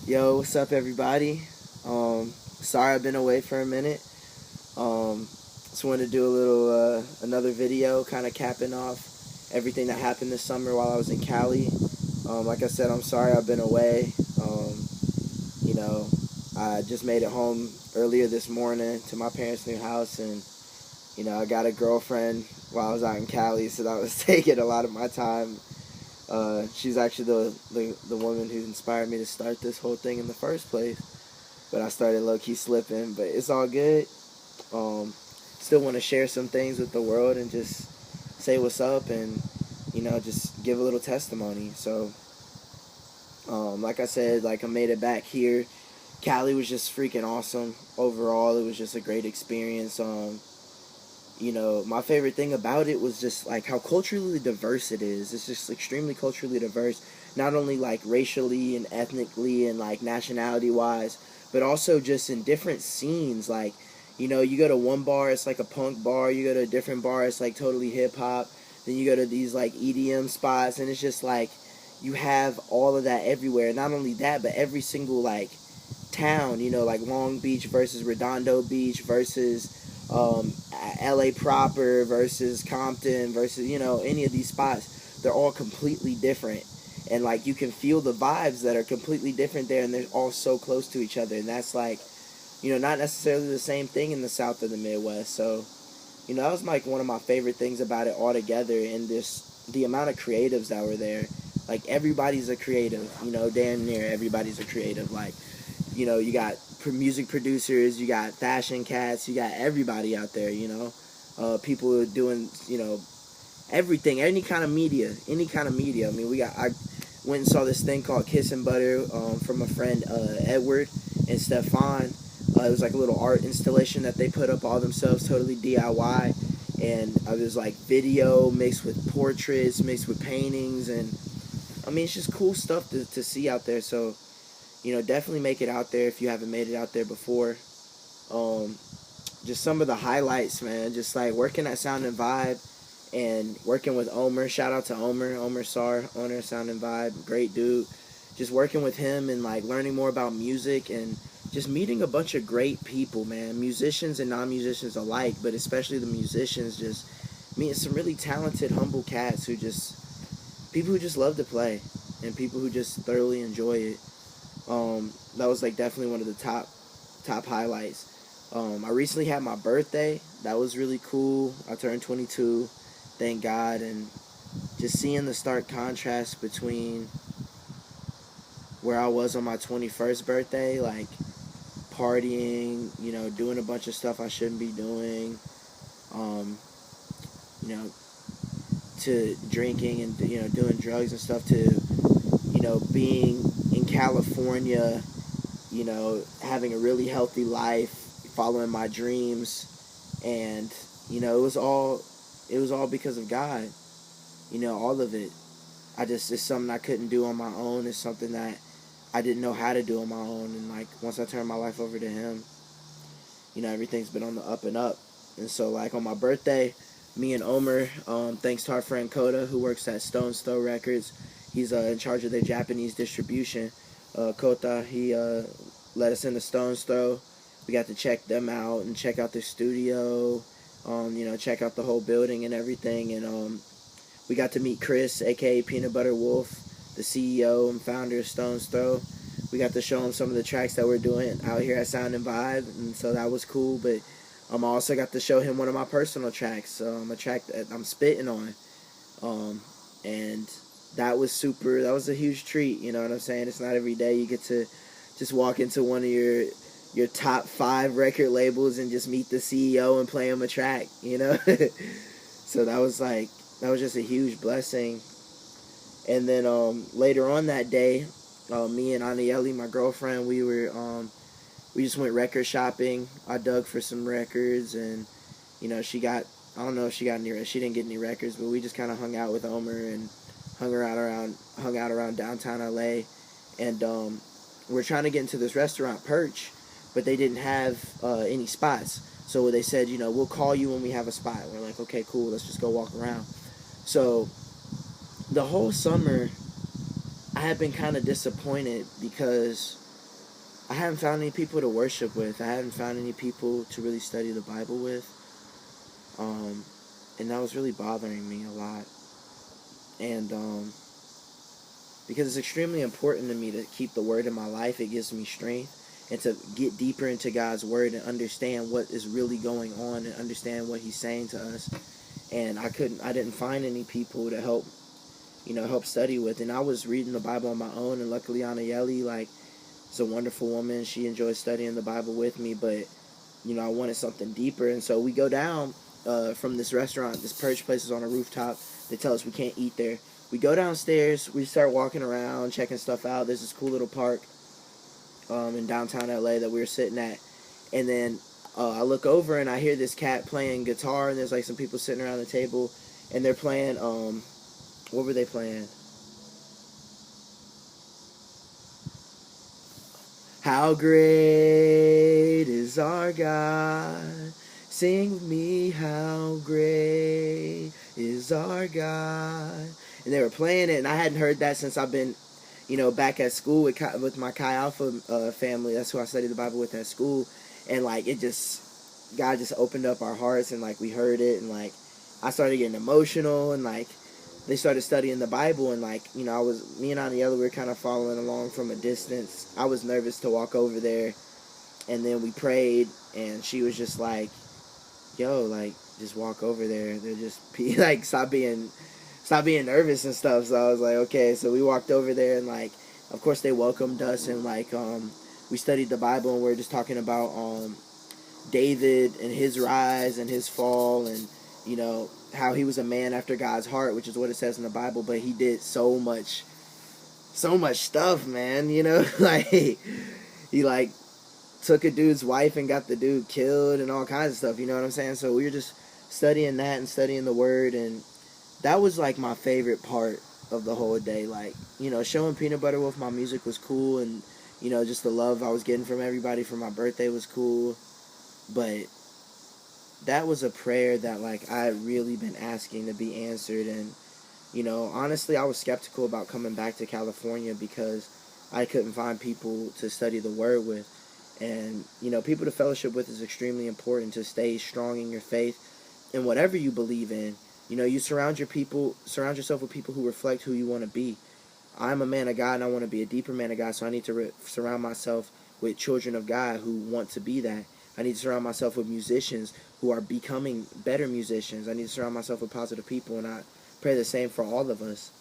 Yo, what's up, everybody? Sorry I've been away for a minute. Just wanted to do a little another video, kind of capping off everything that happened this summer while I was in Cali. Like I said, I'm sorry I've been away. You know, I just made it home earlier this morning to my parents' new house, and I got a girlfriend while I was out in Cali, so that was taking a lot of my time. She's actually the woman who inspired me to start this whole thing in the first place. But I started low-key slipping, but it's all good. Still want to share some things with the world and just say what's up and, just give a little testimony. So, like I said, I made it back here. Cali was just freaking awesome. Overall, it was just a great experience. My favorite thing about it was just how culturally diverse it is. It's just extremely culturally diverse, not only racially and ethnically and nationality wise, but also just in different scenes. You go to one bar, it's a punk bar. You go to a different bar, it's totally hip hop. Then you go to these EDM spots, and it's just you have all of that everywhere. Not only that, but every single town. Long Beach versus Redondo Beach versus LA proper versus Compton versus any of these spots. They're all completely different, and you can feel the vibes that are completely different there, and they're all so close to each other. And that's not necessarily the same thing in the South or the Midwest. So that was one of my favorite things about it altogether. And the amount of creatives that were there. Everybody's a creative, damn near everybody's a creative. You got music producers, you got fashion cats, you got everybody out there, people are doing, everything, any kind of media. I mean, I went and saw this thing called Kiss and Butter from a friend, Edward and Stefan. It was a little art installation that they put up all themselves, totally DIY. And it was video mixed with portraits, mixed with paintings. And I mean, it's just cool stuff to see out there. So, definitely make it out there if you haven't made it out there before. Just some of the highlights, man. Just working at Sound and Vibe and working with Omer. Shout out to Omer Sar, owner of Sound and Vibe. Great dude. Just working with him and learning more about music and just meeting a bunch of great people, man. Musicians and non-musicians alike, but especially the musicians. Just meeting some really talented, humble cats people who just love to play and people who just thoroughly enjoy it. That was definitely one of the top highlights. I recently had my birthday. That was really cool. I turned 22, thank God, and just seeing the stark contrast between where I was on my 21st birthday, partying, doing a bunch of stuff I shouldn't be doing, to drinking and doing drugs and stuff, to being in California, having a really healthy life, following my dreams. And it was all because of God. All of it. It's something I couldn't do on my own. It's something that I didn't know how to do on my own. And once I turned my life over to him, everything's been on the up and up. And so on my birthday, me and Omer, thanks to our friend Koda, who works at Stone's Throw Records, he's in charge of their Japanese distribution. Kota, he let us into Stone's Throw. We got to check them out and check out their studio, check out the whole building and everything. And we got to meet Chris, aka Peanut Butter Wolf, the CEO and founder of Stone's Throw. We got to show him some of the tracks that we're doing out here at Sound and Vibe, and so that was cool. But I also got to show him one of my personal tracks, a track that I'm spitting on, and that was a huge treat. You know what I'm saying? It's not every day you get to just walk into one of your top 5 record labels and just meet the CEO and play him a track, So that was just a huge blessing. And then later on that day, me and Anieli, my girlfriend, we just went record shopping. I dug for some records, and she got, I don't know if she didn't get any records, but we just kind of hung out with Omer and hung out around downtown LA. And we're trying to get into this restaurant, Perch, but they didn't have any spots. So they said, we'll call you when we have a spot. We're like, okay, cool, let's just go walk around. So the whole summer, I have been kind of disappointed because I haven't found any people to worship with. I haven't found any people to really study the Bible with. Um, and that was really bothering me a lot. And because it's extremely important to me to keep the Word in my life. It gives me strength. And to get deeper into God's Word and understand what is really going on and understand what He's saying to us. And I didn't find any people to help study with. And I was reading the Bible on my own, and luckily Anayeli, like, is a wonderful woman. She enjoys studying the Bible with me, but I wanted something deeper. And so we go down from this restaurant. This Purge place is on a rooftop. They tell us we can't eat there. We go downstairs. We start walking around, checking stuff out. There's this cool little park in downtown LA that we were sitting at. And then I look over and I hear this cat playing guitar, and there's like some people sitting around the table, and they're playing, what were they playing? How great is our God? Sing with me, how great is our God? And they were playing it, and I hadn't heard that since I've been, back at school with my Chi Alpha family. That's who I studied the Bible with at school. And like God just opened up our hearts, and like we heard it, and like I started getting emotional, and like they started studying the Bible, and like me and Aniela, we were kind of following along from a distance. I was nervous to walk over there, and then we prayed, and she was just like, "Yo, like just walk over there. They're just like stop being nervous and stuff." So I was like, "Okay." So we walked over there, and like of course they welcomed us, and like we studied the Bible, and we are just talking about David and his rise and his fall, and how he was a man after God's heart, which is what it says in the Bible. But he did so much stuff, man. Like he like took a dude's wife and got the dude killed and all kinds of stuff. You know what I'm saying? So we were just studying that and studying the Word, and that was like my favorite part of the whole day. Like showing Peanut Butter Wolf my music was cool, and just the love I was getting from everybody for my birthday was cool. But that was a prayer that like I had really been asking to be answered. And honestly, I was skeptical about coming back to California because I couldn't find people to study the Word with. And people to fellowship with is extremely important to stay strong in your faith and whatever you believe in. You surround yourself with people who reflect who you want to be. I'm a man of God, and I want to be a deeper man of God, so I need to surround myself with children of God who want to be that. I need to surround myself with musicians who are becoming better musicians. I need to surround myself with positive people, and I pray the same for all of us.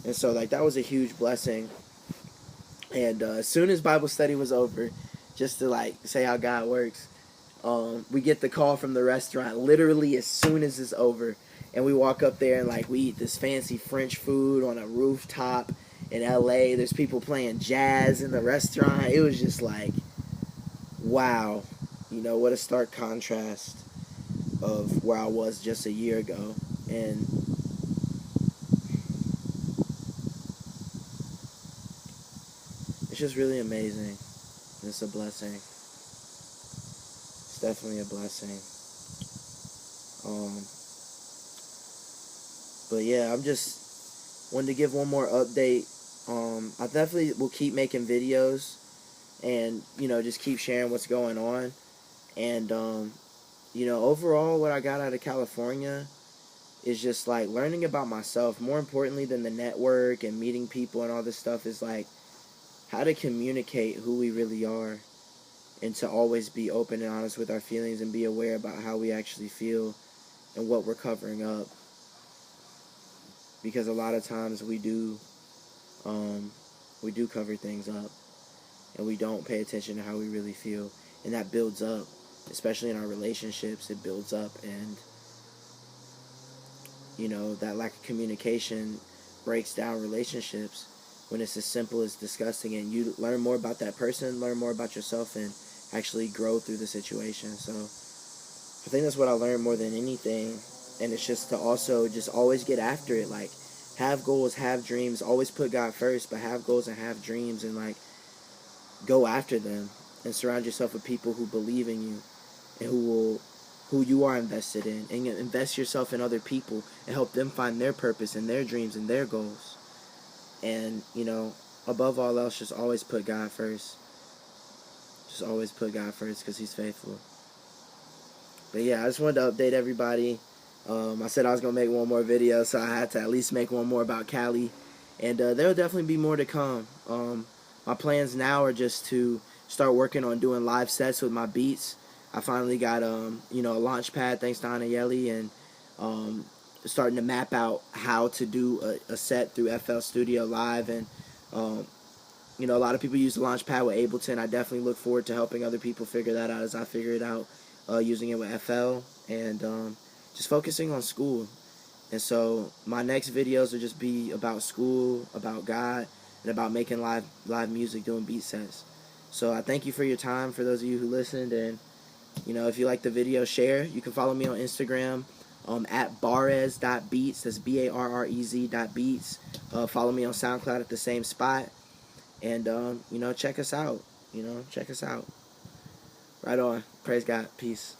And so, like, that was a huge blessing. And as soon as Bible study was over, just to, like, say how God works, we get the call from the restaurant literally as soon as it's over. And we walk up there and like we eat this fancy French food on a rooftop in LA. There's people playing jazz in the restaurant. It was just like, wow, what a stark contrast of where I was just a year ago. And it's just really amazing. It's a blessing. It's definitely a blessing. But yeah, I'm just wanted to give one more update. I definitely will keep making videos and, just keep sharing what's going on. And, overall what I got out of California is just like learning about myself. More importantly than the network and meeting people and all this stuff is like how to communicate who we really are, and to always be open and honest with our feelings and be aware about how we actually feel and what we're covering up. Because a lot of times we do cover things up, and we don't pay attention to how we really feel, and that builds up, especially in our relationships. It builds up, and that lack of communication breaks down relationships when it's as simple as discussing it. And you learn more about that person, learn more about yourself, and actually grow through the situation. So I think that's what I learned more than anything. And it's just to also just always get after it. Like, have goals, have dreams. Always put God first, but have goals and have dreams, and like go after them. And surround yourself with people who believe in you and who you are invested in. And invest yourself in other people and help them find their purpose and their dreams and their goals. And above all else, just always put God first. Just always put God first because He's faithful. But yeah, I just wanted to update everybody. I said I was going to make one more video, so I had to at least make one more about Cali. And there will definitely be more to come. My plans now are just to start working on doing live sets with my beats. I finally got a launch pad thanks to Anayeli, and starting to map out how to do a set through FL Studio Live. And a lot of people use the launch pad with Ableton. I definitely look forward to helping other people figure that out as I figure it out, using it with FL, and just focusing on school. And so my next videos will just be about school, about God, and about making live music, doing beat sets. So I thank you for your time, for those of you who listened. And if you like the video, share. You can follow me on Instagram at barrez.beats. That's BARREZ.beats. Follow me on SoundCloud at the same spot. And check us out. Check us out. Right on. Praise God. Peace.